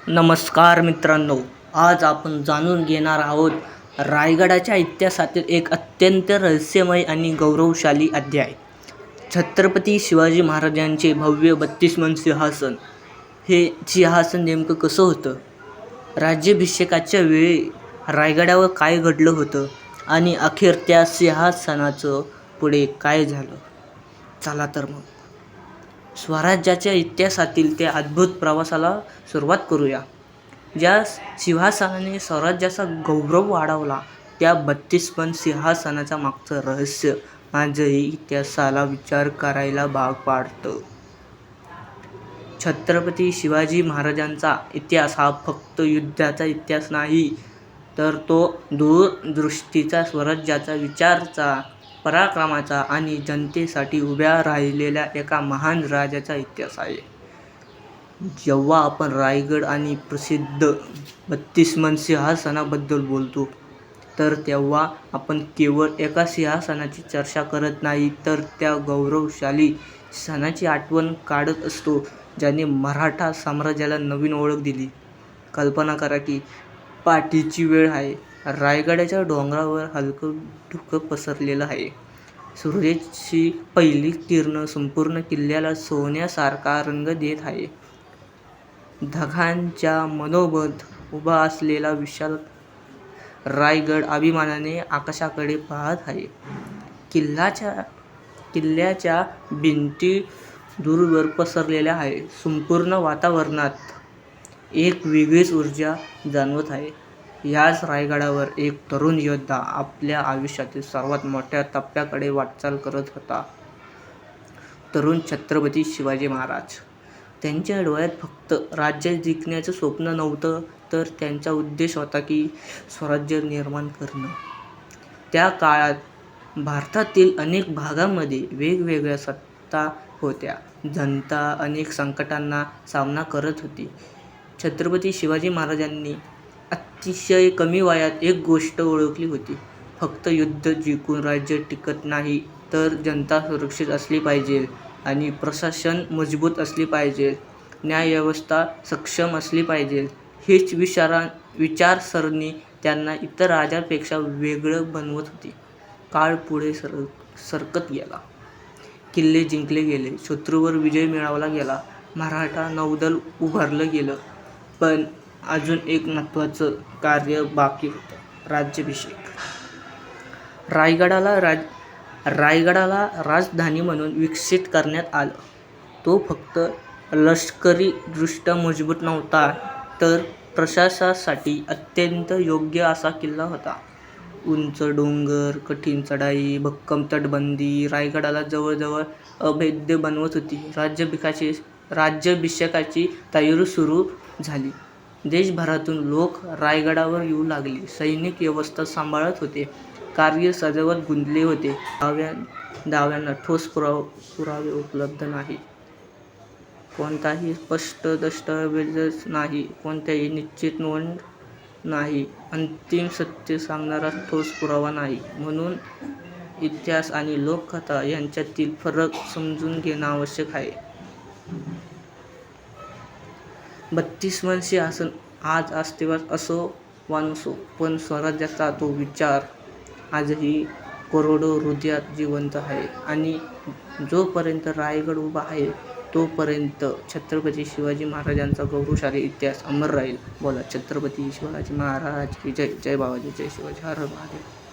नमस्कार मित्रांनो, आज आपण जाणून घेणार आहोत रायगडाच्या इतिहासातील एक अत्यंत रहस्यमय आणि गौरवशाली अध्याय, छत्रपती शिवाजी महाराजांचे भव्य 32 मन सिंहासन. हे सिंहासन नेमकं कसं होतं? राज्याभिषेकाच्या वेळी रायगडावर काय घडलं होतं आणि अखेर त्या सिंहासनाचं पुढे काय झालं? चला तर मग स्वराज्याच्या इतिहासातील त्या अद्भुत प्रवासाला सुरुवात करूया. ज्या सिंहासनाने स्वराज्याचा गौरव वाढवला, त्या 32 मन सिंहासनाच्या मागचं रहस्य आजही इतिहासाला विचार करायला भाग पाडतं. छत्रपती शिवाजी महाराजांचा इतिहास हा फक्त युद्धाचा इतिहास नाही, तर तो दूरदृष्टीचा, स्वराज्याचा, विचाराचा, पराक्रमाचा आणि जनतेसाठी उभ्या राहिलेल्या एका महान राजाचा इतिहास आहे. जेव्हा आपण रायगड आणि प्रसिद्ध 32 मन सिंहासनाबद्दल बोलतो, तर तेव्हा आपण केवळ एका सिंहासनाची चर्चा करत नाही, तर त्या गौरवशाली सणाची आठवण काढत असतो, ज्याने मराठा साम्राज्याला नवीन ओळख दिली. कल्पना करा की पहाटेची वेळ आहे. रायगडाच्या डोंगरावर हलकं धुकं पसरलेलं आहे. सूर्याची पहिली किरणं संपूर्ण किल्ल्याला सोन्यासारखा रंग देत आहे. ढगांच्या मधोमध उभा असलेला विशाल रायगड अभिमानाने आकाशाकडे पाहत आहे. किल्ल्याच्या भिंती दूरवर पसरलेल्या आहेत. संपूर्ण वातावरणात एक वेगळीच ऊर्जा जाणवत आहे. याच रायगडावर एक तरुण योद्धा आपल्या आयुष्यातील सर्वात मोठ्या टप्प्याकडे वाटचाल करत होता. तरुण छत्रपती शिवाजी महाराज. त्यांच्या डोळ्यात फक्त राज्य जिंकण्याचं स्वप्न नव्हतं, तर त्यांचा उद्देश होता की स्वराज्य निर्माण करणं. त्या काळात भारतातील अनेक भागांमध्ये वेगवेगळ्या सत्ता होत्या. जनता अनेक संकटांना सामना करत होती. छत्रपती शिवाजी महाराजांनी अतिशय कमी वयात एक गोष्ट ओळखली होती: फक्त युद्ध जिंकून राज्य टिकत नाही, तर जनता सुरक्षित असली पाहिजे आणि प्रशासन मजबूत असले पाहिजे, न्यायव्यवस्था सक्षम असली पाहिजे. हीच विचारसरणी त्यांना इतर राजांपेक्षा वेगळं बनवत होती. काळ पुढे सरकत गेला. किल्ले जिंकले गेले, शत्रूवर विजय मिळवला गेला, मराठा नौदल उभारलं गेलं. पण अजून एक महत्त्वाचं कार्य बाकी होतं: राज्याभिषेक. रायगडाला राजधानी म्हणून विकसित करण्यात आलं. तो फक्त लष्करीदृष्ट्या मजबूत नव्हता, तर प्रशासनासाठी अत्यंत योग्य असा किल्ला होता. उंच डोंगर, कठीण चढाई, भक्कम तटबंदी रायगडाला जवळजवळ अभेद्य बनवत होती. राज्याभिषेकाची तयारी सुरू झाली. देशभरातून लोक रायगडावर येऊ लागले. सैनिक व्यवस्था सांभाळत होते, कार्य सजावट गुंतले होते. दाव्यांना ठोस पुरावे उपलब्ध नाही. कोणताही स्पष्ट दस्तऐवज नाही, कोणतीही निश्चित नोंद नाही, अंतिम सत्य सांगणारा ठोस पुरावा नाही. म्हणून इतिहास आणि लोककथा यांच्यातील फरक समजून घेणं आवश्यक आहे. 32 मन सिंहासन आज अस्तित्वात असो वा नसो, पण स्वराज्याचा तो विचार आजही करोडो हृदयात जिवंत आहे. आणि जोपर्यंत रायगड उभा आहे, तोपर्यंत छत्रपती शिवाजी महाराजांचा गौरवशाली इतिहास अमर राहील. बोला छत्रपती शिवाजी महाराज की जय. जय बाबाजी, जय शिवाजी, हर हर महादेव.